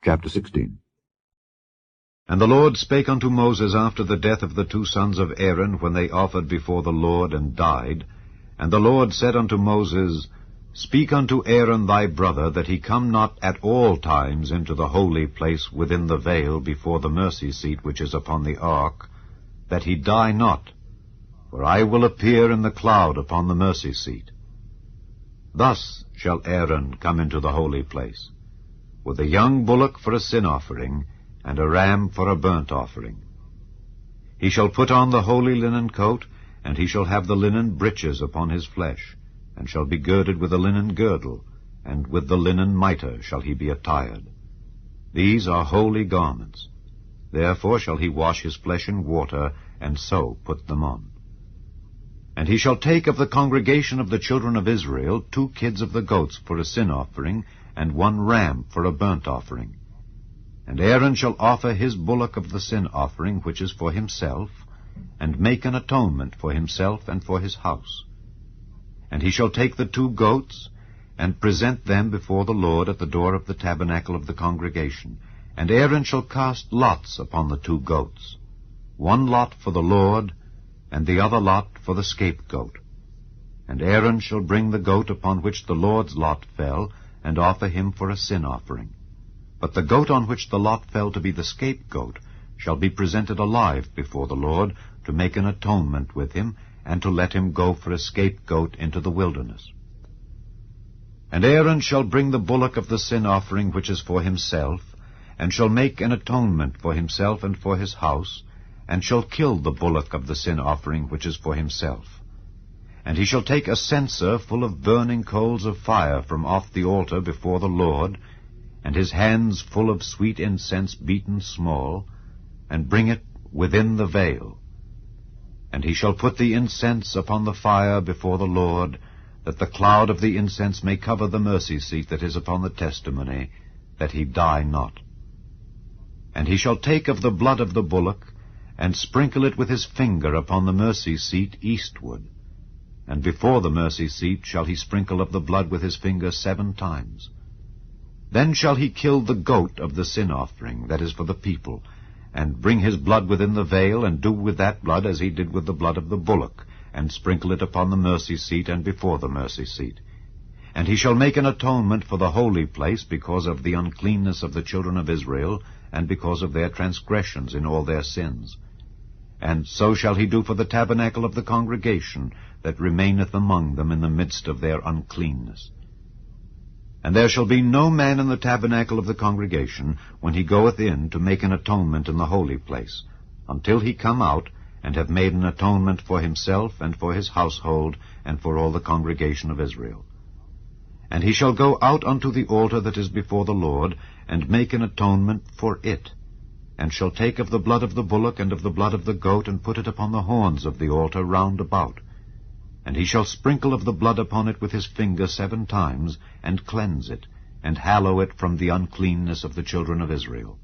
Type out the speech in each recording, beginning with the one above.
Chapter 16. And the Lord spake unto Moses after the death of the two sons of Aaron, when they offered before the Lord and died. And the Lord said unto Moses, Speak unto Aaron thy brother, that he come not at all times into the holy place within the veil before the mercy seat which is upon the ark, that he die not, for I will appear in the cloud upon the mercy seat. Thus shall Aaron come into the holy place, with a young bullock for a sin offering, and a ram for a burnt offering. He shall put on the holy linen coat, and he shall have the linen breeches upon his flesh, and shall be girded with a linen girdle, and with the linen mitre shall he be attired. These are holy garments. Therefore shall he wash his flesh in water, and so put them on. And he shall take of the congregation of the children of Israel 2 kids of the goats for a sin offering, and 1 ram for a burnt offering. And Aaron shall offer his bullock of the sin offering, which is for himself, and make an atonement for himself and for his house. And he shall take the 2 goats, and present them before the Lord at the door of the tabernacle of the congregation. And Aaron shall cast lots upon the 2 goats, 1 lot for the Lord, and the other lot for the scapegoat. And Aaron shall bring the goat upon which the Lord's lot fell, and offer him for a sin offering. But the goat on which the lot fell to be the scapegoat shall be presented alive before the Lord, to make an atonement with him, and to let him go for a scapegoat into the wilderness. And Aaron shall bring the bullock of the sin offering which is for himself, and shall make an atonement for himself and for his house, and shall kill the bullock of the sin offering which is for himself. And he shall take a censer full of burning coals of fire from off the altar before the Lord, and his hands full of sweet incense beaten small, and bring it within the veil. And he shall put the incense upon the fire before the Lord, that the cloud of the incense may cover the mercy seat that is upon the testimony, that he die not. And he shall take of the blood of the bullock, and sprinkle it with his finger upon the mercy seat eastward. And before the mercy seat shall he sprinkle of the blood with his finger 7 times. Then shall he kill the goat of the sin offering, that is for the people, and bring his blood within the veil, and do with that blood as he did with the blood of the bullock, and sprinkle it upon the mercy seat and before the mercy seat. And he shall make an atonement for the holy place because of the uncleanness of the children of Israel, and because of their transgressions in all their sins. And so shall he do for the tabernacle of the congregation, that remaineth among them in the midst of their uncleanness. And there shall be no man in the tabernacle of the congregation, when he goeth in to make an atonement in the holy place, until he come out, and have made an atonement for himself, and for his household, and for all the congregation of Israel. And he shall go out unto the altar that is before the Lord, and make an atonement for it, and shall take of the blood of the bullock and of the blood of the goat, and put it upon the horns of the altar round about. And he shall sprinkle of the blood upon it with his finger 7 times, and cleanse it, and hallow it from the uncleanness of the children of Israel.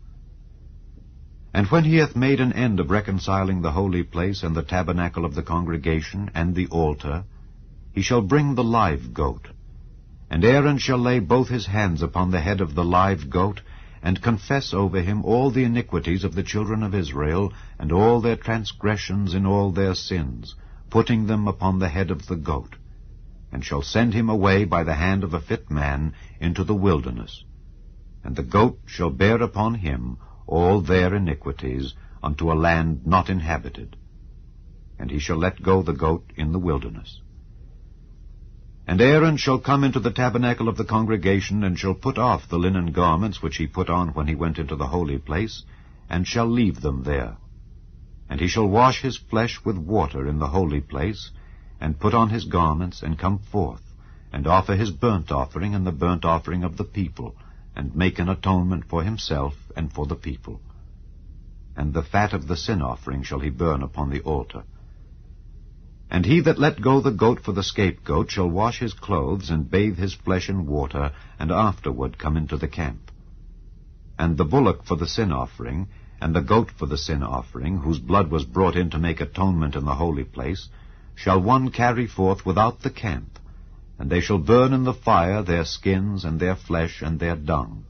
And when he hath made an end of reconciling the holy place, and the tabernacle of the congregation, and the altar, he shall bring the live goat. And Aaron shall lay both his hands upon the head of the live goat, and confess over him all the iniquities of the children of Israel, and all their transgressions in all their sins, putting them upon the head of the goat, and shall send him away by the hand of a fit man into the wilderness. And the goat shall bear upon him all their iniquities unto a land not inhabited. And he shall let go the goat in the wilderness. And Aaron shall come into the tabernacle of the congregation, and shall put off the linen garments which he put on when he went into the holy place, and shall leave them there. And he shall wash his flesh with water in the holy place, and put on his garments, and come forth, and offer his burnt offering and the burnt offering of the people, and make an atonement for himself and for the people. And the fat of the sin offering shall he burn upon the altar. And he that let go the goat for the scapegoat shall wash his clothes, and bathe his flesh in water, and afterward come into the camp. And the bullock for the sin offering, and the goat for the sin offering, whose blood was brought in to make atonement in the holy place, shall one carry forth without the camp, and they shall burn in the fire their skins and their flesh and their dung.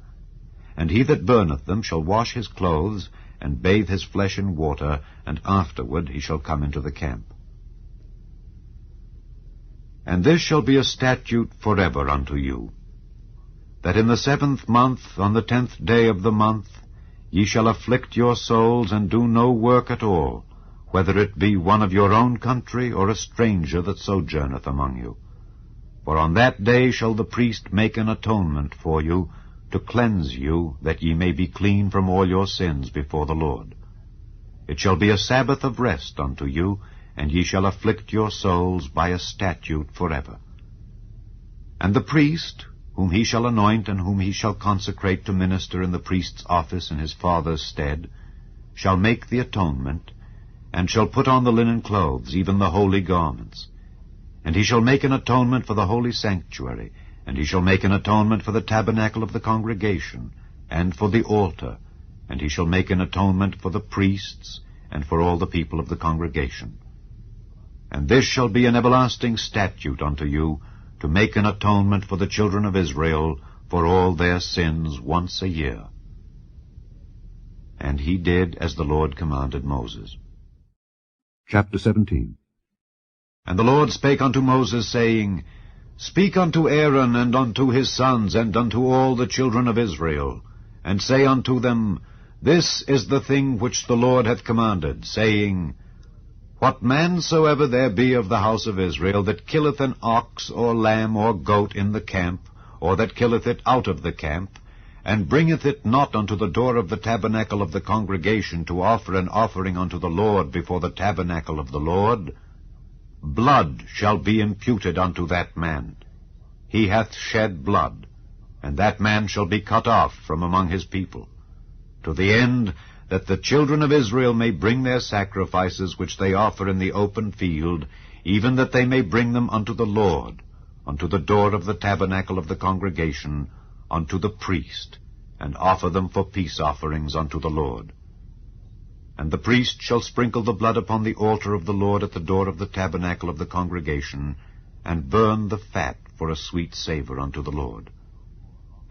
And he that burneth them shall wash his clothes, and bathe his flesh in water, and afterward he shall come into the camp. And this shall be a statute forever unto you, that in the 7th month, on the 10th day of the month, ye shall afflict your souls, and do no work at all, whether it be one of your own country, or a stranger that sojourneth among you. For on that day shall the priest make an atonement for you, to cleanse you, that ye may be clean from all your sins before the Lord. It shall be a Sabbath of rest unto you, and ye shall afflict your souls by a statute forever. And the priest, whom he shall anoint, and whom he shall consecrate to minister in the priest's office in his father's stead, shall make the atonement, and shall put on the linen clothes, even the holy garments. And he shall make an atonement for the holy sanctuary, and he shall make an atonement for the tabernacle of the congregation, and for the altar, and he shall make an atonement for the priests, and for all the people of the congregation. And this shall be an everlasting statute unto you, to make an atonement for the children of Israel for all their sins once a year. And he did as the Lord commanded Moses. Chapter 17. And the Lord spake unto Moses, saying, Speak unto Aaron, and unto his sons, and unto all the children of Israel, and say unto them, This is the thing which the Lord hath commanded, saying, What man soever there be of the house of Israel that killeth an ox, or lamb, or goat in the camp, or that killeth it out of the camp, and bringeth it not unto the door of the tabernacle of the congregation to offer an offering unto the Lord before the tabernacle of the Lord, blood shall be imputed unto that man. He hath shed blood, and that man shall be cut off from among his people, to the end that the children of Israel may bring their sacrifices which they offer in the open field, even that they may bring them unto the Lord, unto the door of the tabernacle of the congregation, unto the priest, and offer them for peace offerings unto the Lord. And the priest shall sprinkle the blood upon the altar of the Lord at the door of the tabernacle of the congregation, and burn the fat for a sweet savor unto the Lord.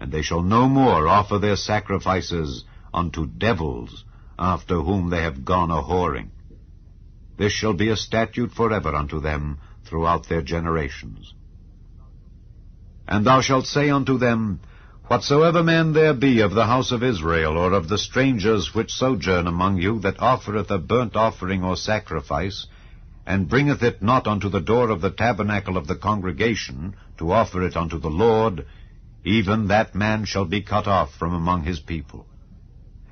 And they shall no more offer their sacrifices unto devils, after whom they have gone a-whoring. This shall be a statute forever unto them throughout their generations. And thou shalt say unto them, Whatsoever man there be of the house of Israel, or of the strangers which sojourn among you, that offereth a burnt offering or sacrifice, and bringeth it not unto the door of the tabernacle of the congregation, to offer it unto the Lord, even that man shall be cut off from among his people.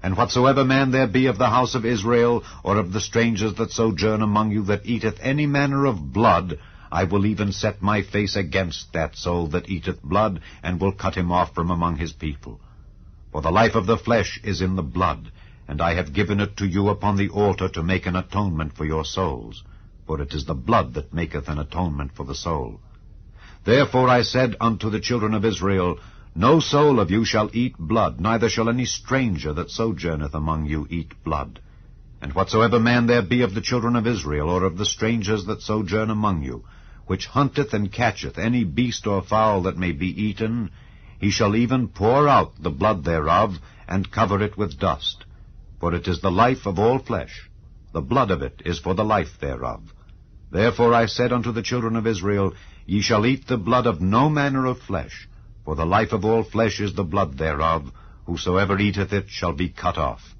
And whatsoever man there be of the house of Israel, or of the strangers that sojourn among you, that eateth any manner of blood, I will even set my face against that soul that eateth blood, and will cut him off from among his people. For the life of the flesh is in the blood, and I have given it to you upon the altar to make an atonement for your souls. For it is the blood that maketh an atonement for the soul. Therefore I said unto the children of Israel, No soul of you shall eat blood, neither shall any stranger that sojourneth among you eat blood. And whatsoever man there be of the children of Israel, or of the strangers that sojourn among you, which hunteth and catcheth any beast or fowl that may be eaten, he shall even pour out the blood thereof, and cover it with dust. For it is the life of all flesh. The blood of it is for the life thereof. Therefore I said unto the children of Israel, Ye shall eat the blood of no manner of flesh, for the life of all flesh is the blood thereof. Whosoever eateth it shall be cut off.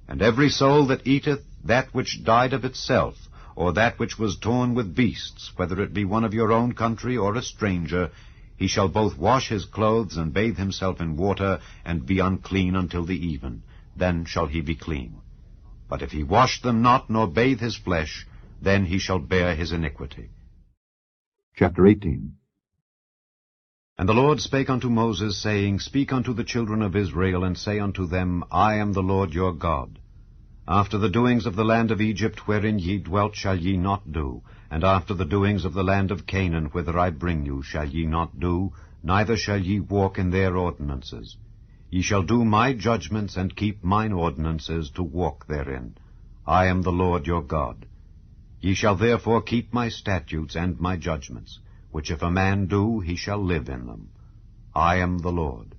And every soul that eateth that which died of itself, or that which was torn with beasts, whether it be one of your own country or a stranger, he shall both wash his clothes and bathe himself in water, and be unclean until the even. Then shall he be clean. But if he wash them not, nor bathe his flesh, then he shall bear his iniquity. Chapter 18. And the Lord spake unto Moses, saying, Speak unto the children of Israel, and say unto them, I am the Lord your God. After the doings of the land of Egypt, wherein ye dwelt, shall ye not do, and after the doings of the land of Canaan, whither I bring you, shall ye not do, neither shall ye walk in their ordinances. Ye shall do my judgments, and keep mine ordinances, to walk therein. I am the Lord your God. Ye shall therefore keep my statutes and my judgments, which if a man do, he shall live in them. I am the Lord.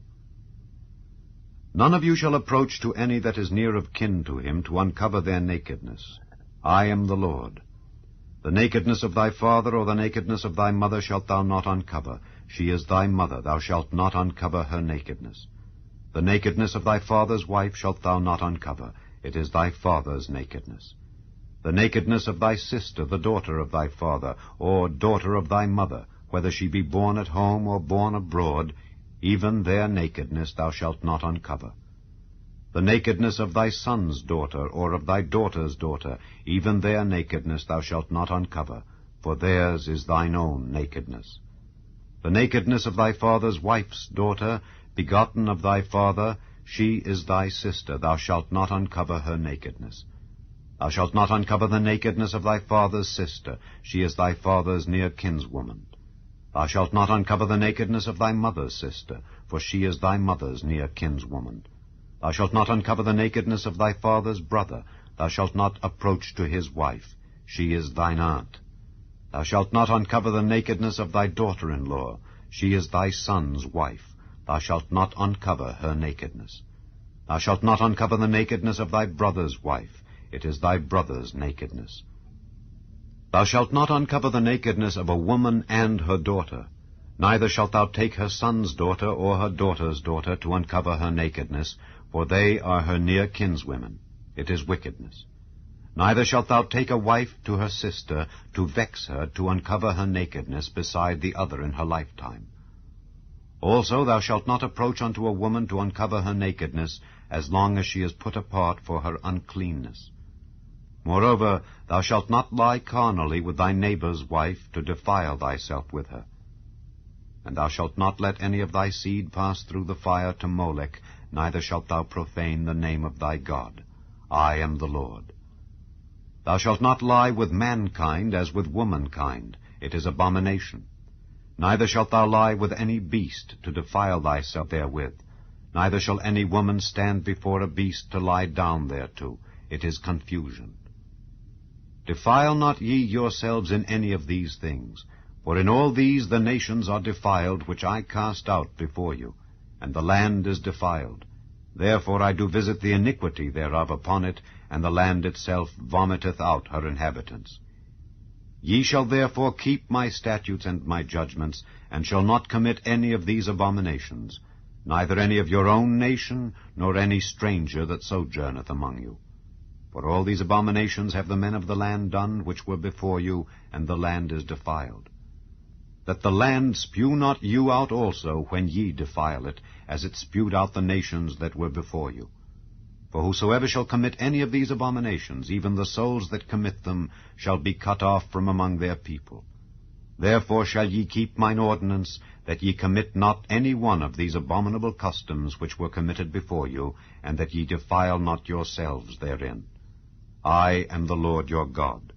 None of you shall approach to any that is near of kin to him to uncover their nakedness. I am the Lord. The nakedness of thy father or the nakedness of thy mother shalt thou not uncover. She is thy mother, thou shalt not uncover her nakedness. The nakedness of thy father's wife shalt thou not uncover. It is thy father's nakedness. The nakedness of thy sister, the daughter of thy father, or daughter of thy mother, whether she be born at home or born abroad, even their nakedness thou shalt not uncover. The nakedness of thy son's daughter, or of thy daughter's daughter, even their nakedness thou shalt not uncover, for theirs is thine own nakedness. The nakedness of thy father's wife's daughter, begotten of thy father, she is thy sister, thou shalt not uncover her nakedness. Thou shalt not uncover the nakedness of thy father's sister, she is thy father's near kinswoman. Thou shalt not uncover the nakedness of thy mother's sister, for she is thy mother's near kinswoman. Thou shalt not uncover the nakedness of thy father's brother, thou shalt not approach to his wife, she is thine aunt. Thou shalt not uncover the nakedness of thy daughter-in-law, she is thy son's wife, thou shalt not uncover her nakedness. Thou shalt not uncover the nakedness of thy brother's wife, it is thy brother's nakedness. Thou shalt not uncover the nakedness of a woman and her daughter, neither shalt thou take her son's daughter or her daughter's daughter to uncover her nakedness, for they are her near kinswomen. It is wickedness. Neither shalt thou take a wife to her sister, to vex her, to uncover her nakedness beside the other in her lifetime. Also thou shalt not approach unto a woman to uncover her nakedness, as long as she is put apart for her uncleanness. Moreover, thou shalt not lie carnally with thy neighbor's wife, to defile thyself with her. And thou shalt not let any of thy seed pass through the fire to Molech, neither shalt thou profane the name of thy God. I am the Lord. Thou shalt not lie with mankind as with womankind. It is abomination. Neither shalt thou lie with any beast, to defile thyself therewith. Neither shall any woman stand before a beast to lie down thereto. It is confusion. Defile not ye yourselves in any of these things, for in all these the nations are defiled, which I cast out before you, and the land is defiled. Therefore I do visit the iniquity thereof upon it, and the land itself vomiteth out her inhabitants. Ye shall therefore keep my statutes and my judgments, and shall not commit any of these abominations, neither any of your own nation, nor any stranger that sojourneth among you. For all these abominations have the men of the land done, which were before you, and the land is defiled. That the land spew not you out also when ye defile it, as it spewed out the nations that were before you. For whosoever shall commit any of these abominations, even the souls that commit them, shall be cut off from among their people. Therefore shall ye keep mine ordinance, that ye commit not any one of these abominable customs which were committed before you, and that ye defile not yourselves therein. I am the Lord your God.